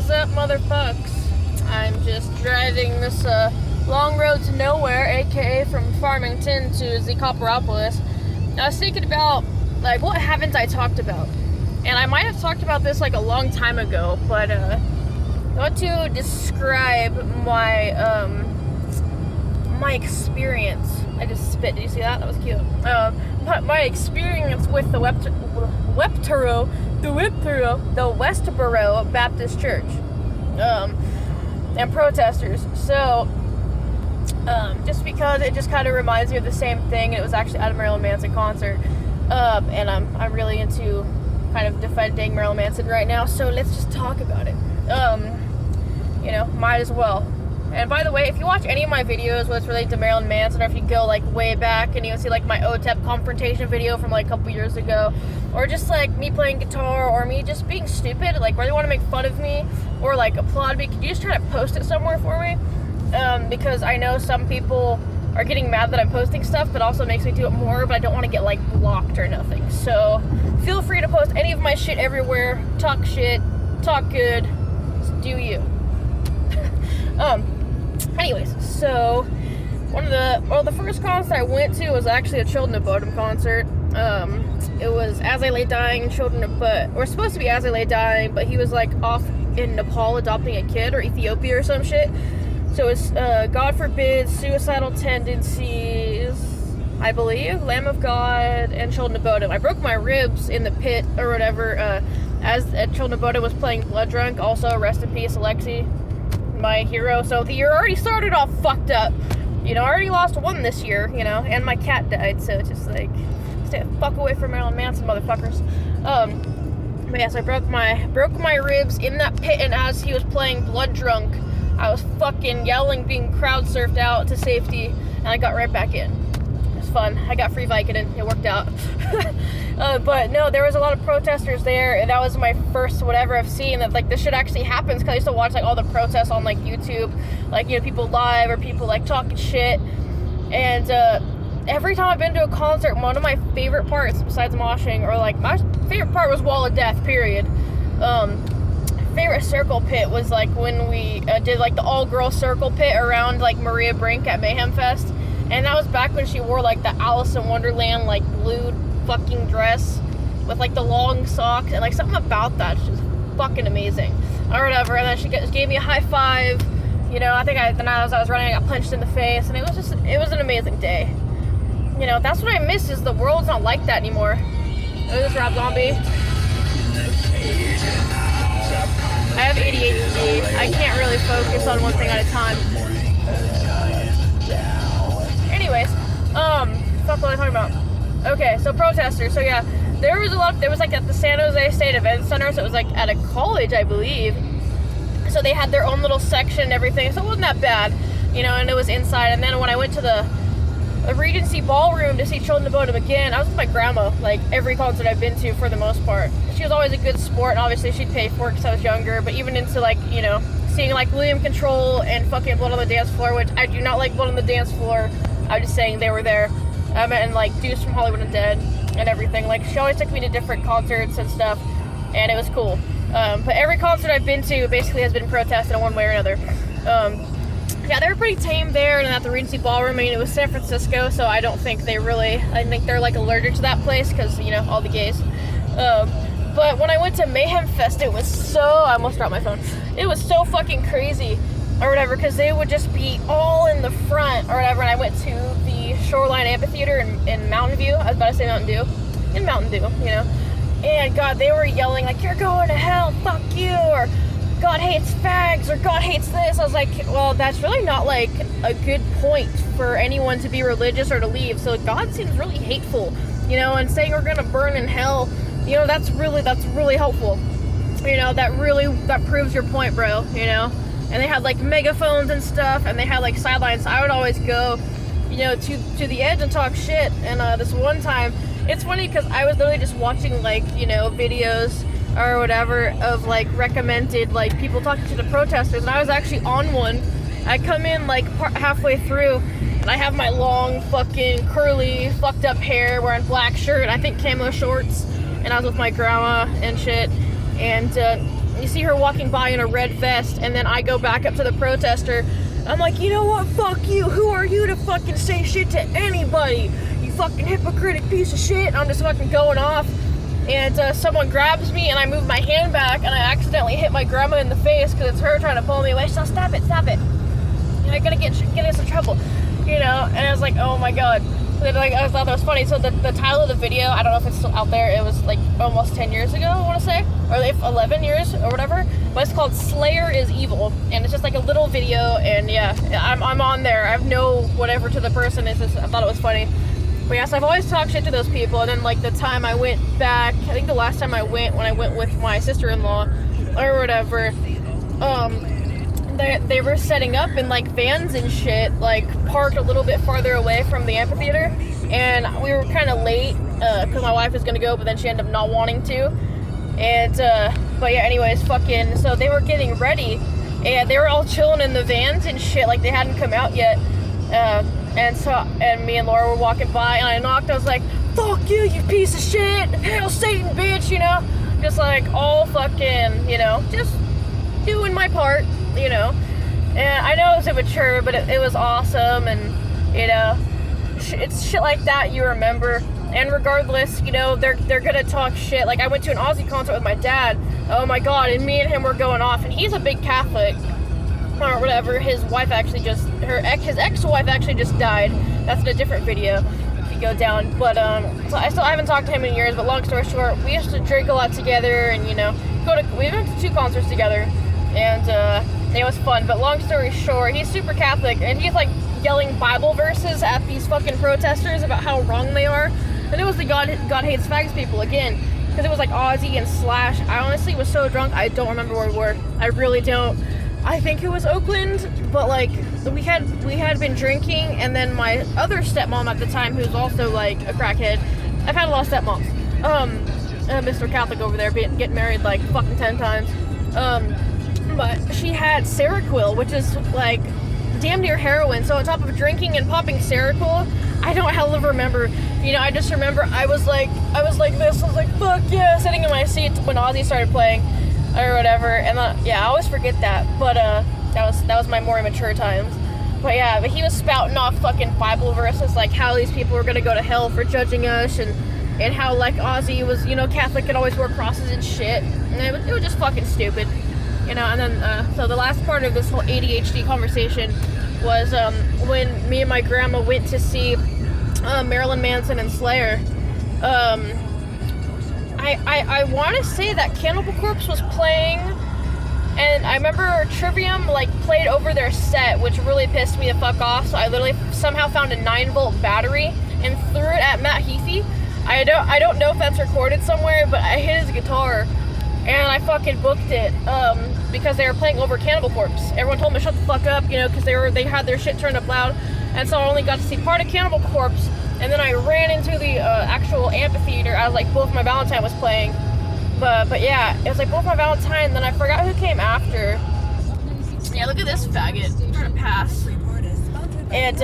What's up, motherfucks? I'm just driving this long road to nowhere, aka from Farmington to Zecopperopolis. I was thinking about, like, what haven't I talked about? And I might have talked about this like a long time ago, but I want to describe my experience. I just spit. Did you see that? That was cute. My experience with the Westboro Baptist Church, and protesters. So, just because it just kind of reminds me of the same thing. It was actually at a Marilyn Manson concert, and I'm really into kind of defending Marilyn Manson right now. So let's just talk about it. Might as well. And by the way, if you watch any of my videos what's related to Marilyn Manson, or if you go like way back and you'll see like my OTEP confrontation video from like a couple years ago, or just like me playing guitar, or me just being stupid, like whether you want to make fun of me or like applaud me, could you just try to post it somewhere for me? Because I know some people are getting mad that I'm posting stuff, but also makes me do it more, but I don't want to get like blocked or nothing. So feel free to post any of my shit everywhere. Talk shit, talk good, just do you. Anyways, so the first concert I went to was actually a Children of Bodom concert. It was As I Lay Dying, we're supposed to be As I Lay Dying, but he was like off in Nepal adopting a kid, or Ethiopia or some shit. So it's God Forbid, Suicidal Tendencies, I believe, Lamb of God, and Children of Bodom. I broke my ribs in the pit or whatever, as Children of Bodom was playing Blood Drunk. Also, rest in peace, Alexi, my hero. So the year already started off fucked up. I already lost one this year, and my cat died, so it's just like, stay the fuck away from Marilyn Manson, motherfuckers. But yes, I broke my ribs in that pit, and as he was playing Blood Drunk, I was fucking yelling, being crowd surfed out to safety, and I got right back in. It was fun. I got free Vicodin. It worked out. But no, there was a lot of protesters there, and that was my first whatever I've seen that like this shit actually happens, because I used to watch like all the protests on like YouTube, like people live or people like talking shit. And every time I've been to a concert, one of my favorite parts besides moshing, or like my favorite part was Wall of Death, period. Favorite circle pit was like when we did like the all-girl circle pit around like Maria Brink at Mayhem Fest, and that was back when she wore like the Alice in Wonderland like blue fucking dress with like the long socks, and like something about that is just fucking amazing or whatever. And then she gave me a high five. I think the night as I was running, I got punched in the face, and it was an amazing day. That's what I miss, is the world's not like that anymore. Oh, this Rob Zombie. I have ADHD. I can't really focus on one thing at a time. Anyways, fuck what am I talking about? Okay, so protesters. So yeah, there was like at the San Jose State Event Center, so it was like at a college, I believe. So they had their own little section and everything, so it wasn't that bad, and it was inside. And then when I went to the Regency Ballroom to see Children of Bodom again, I was with my grandma, like every concert I've been to for the most part. She was always a good sport, and obviously she'd pay for it because I was younger, but even into like, seeing like William Control and fucking Blood on the Dance Floor, which I do not like Blood on the Dance Floor, I'm just saying they were there, and like Deuce from Hollywood Undead and everything. Like, she always took me to different concerts and stuff, and it was cool. But every concert I've been to basically has been protested in one way or another. Yeah, they were pretty tame there, and at the Regency Ballroom, it was San Francisco, so I don't think I think they're like allergic to that place, because, all the gays. But when I went to Mayhem Fest, I almost dropped my phone. It was so fucking crazy, or whatever, because they would just be all in the front, or whatever, and I went to the Shoreline Amphitheater in Mountain View. I was about to say Mountain Dew. In Mountain Dew, And God, they were yelling, like, "You're going to hell, fuck you," or "God hates fags," or "God hates this." I was like, well, that's really not like a good point for anyone to be religious or to leave. So God seems really hateful, and saying we're gonna burn in hell, that's really helpful. That proves your point, bro. And they had like megaphones and stuff, and they had like sidelines. I would always go, to the edge and talk shit. And this one time, it's funny because I was literally just watching like videos or whatever of like recommended like people talking to the protesters, and I was actually on one. I come in like halfway through, and I have my long fucking curly fucked up hair, wearing black shirt, I think camo shorts, and I was with my grandma and shit, and you see her walking by in a red vest, and then I go back up to the protester. I'm like, you know what, fuck you, who are you to fucking say shit to anybody, you fucking hypocritic piece of shit. I'm just fucking going off, and someone grabs me, and I move my hand back, and I accidentally hit my grandma in the face, because it's her trying to pull me away. So stop it, you're gonna get us in trouble, you know. And I was like, oh my god. Like, I thought that was funny. So the title of the video, I don't know if it's still out there, it was like almost 10 years ago, I want to say, or 11 years or whatever, but it's called Slayer is Evil, and it's just like a little video, and yeah, I'm on there. I have no whatever to the person. It's just, I thought it was funny. But yeah, so I've always talked shit to those people, and then like the time I went back, I think the last time I went, when I went with my sister-in-law or whatever, they were setting up in like vans and shit, like parked a little bit farther away from the amphitheater, and we were kind of late because my wife was gonna go, but then she ended up not wanting to. And but yeah, anyways, fucking, so they were getting ready, and they were all chilling in the vans and shit, like they hadn't come out yet. And me and Laura were walking by, and I knocked. I was like, "Fuck you, you piece of shit! Hail Satan, bitch!" You know, just like all fucking, you know, just doing my part. You know, and I know it was immature, but it was awesome, and you know, it's shit like that you remember. And regardless, you know, they're gonna talk shit. Like I went to an Aussie concert with my dad. Oh my god, and me and him were going off, and he's a big Catholic or whatever. His wife actually his ex-wife actually just died. That's in a different video if you go down. But so I haven't talked to him in years. But long story short, we used to drink a lot together, and you know, we went to 2 concerts together, and it was fun. But long story short, he's super Catholic, and he's like yelling Bible verses at these fucking protesters about how wrong they are. And it was the God hates fags people again, because it was like Ozzy and Slash. I honestly was so drunk, I don't remember where we were. I really don't. I think it was Oakland, but like we had been drinking, and then my other stepmom at the time, who's also like a crackhead. I've had a lot of stepmoms. Mr. Catholic over there getting married like fucking 10 times. But she had Seroquel, which is like damn near heroin. So on top of drinking and popping Seroquel, I don't hell remember. You know, I just remember I was like this. I was like, fuck yeah, sitting in my seat when Ozzy started playing or whatever. And yeah, I always forget that. But that was my more immature times. But yeah, but he was spouting off fucking Bible verses, like how these people were gonna go to hell for judging us, and how like Ozzy was, you know, Catholic and always wore crosses and shit. And it was just fucking stupid. You know, and then, so the last part of this whole ADHD conversation was when me and my grandma went to see Marilyn Manson and Slayer. I want to say that Cannibal Corpse was playing, and I remember Trivium, like, played over their set, which really pissed me the fuck off, so I literally somehow found a 9-volt battery and threw it at Matt Heafy. I don't know if that's recorded somewhere, but I hit his guitar, and I fucking booked it, because they were playing over Cannibal Corpse. Everyone told me to shut the fuck up, you know, because they had their shit turned up loud, and so I only got to see part of Cannibal Corpse, and then I ran into the actual amphitheater as like Both My Valentine was playing. But yeah, it was like Both My Valentine, then I forgot who came after. Yeah, look at this faggot, I'm trying to pass. And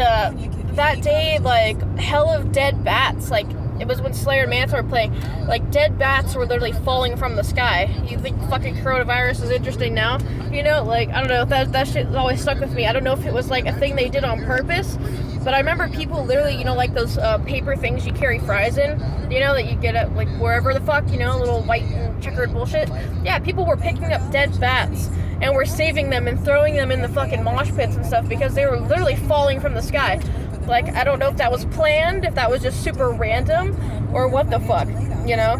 that day, like, hell of dead bats, like, it was when Slayer and Manson were playing, like, dead bats were literally falling from the sky. You think fucking coronavirus is interesting now? You know, like, I don't know, that shit always stuck with me. I don't know if it was, like, a thing they did on purpose, but I remember people literally, you know, like those paper things you carry fries in, you know, that you get at, like, wherever the fuck, you know, little white and checkered bullshit. Yeah, people were picking up dead bats and were saving them and throwing them in the fucking mosh pits and stuff because they were literally falling from the sky. Like, I don't know if that was planned, if that was just super random, or what the fuck, you know?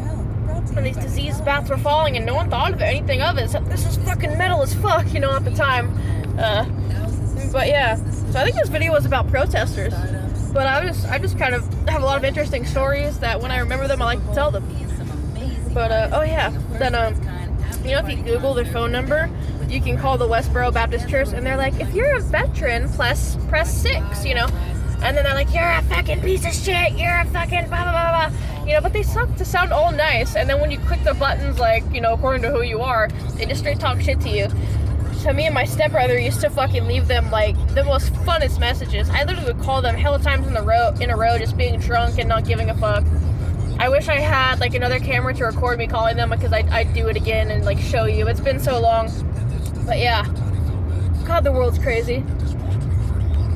And these diseased bats were falling, and no one thought of anything of it, except this is fucking metal as fuck, you know, at the time. But yeah, so I think this video was about protesters. But I just kind of have a lot of interesting stories that when I remember them, I like to tell them. But, oh yeah, then, you know, if you Google their phone number, you can call the Westboro Baptist Church, and they're like, if you're a veteran, press 6, you know? And then they're like, you're a fucking piece of shit, you're a fucking blah, blah, blah, blah. You know, but they suck to sound all nice. And then when you click the buttons, like, you know, according to who you are, they just straight talk shit to you. So me and my stepbrother used to fucking leave them, like, the most funnest messages. I literally would call them hella times in a row, just being drunk and not giving a fuck. I wish I had like another camera to record me calling them, because I'd do it again and like show you. It's been so long. But yeah. God, the world's crazy.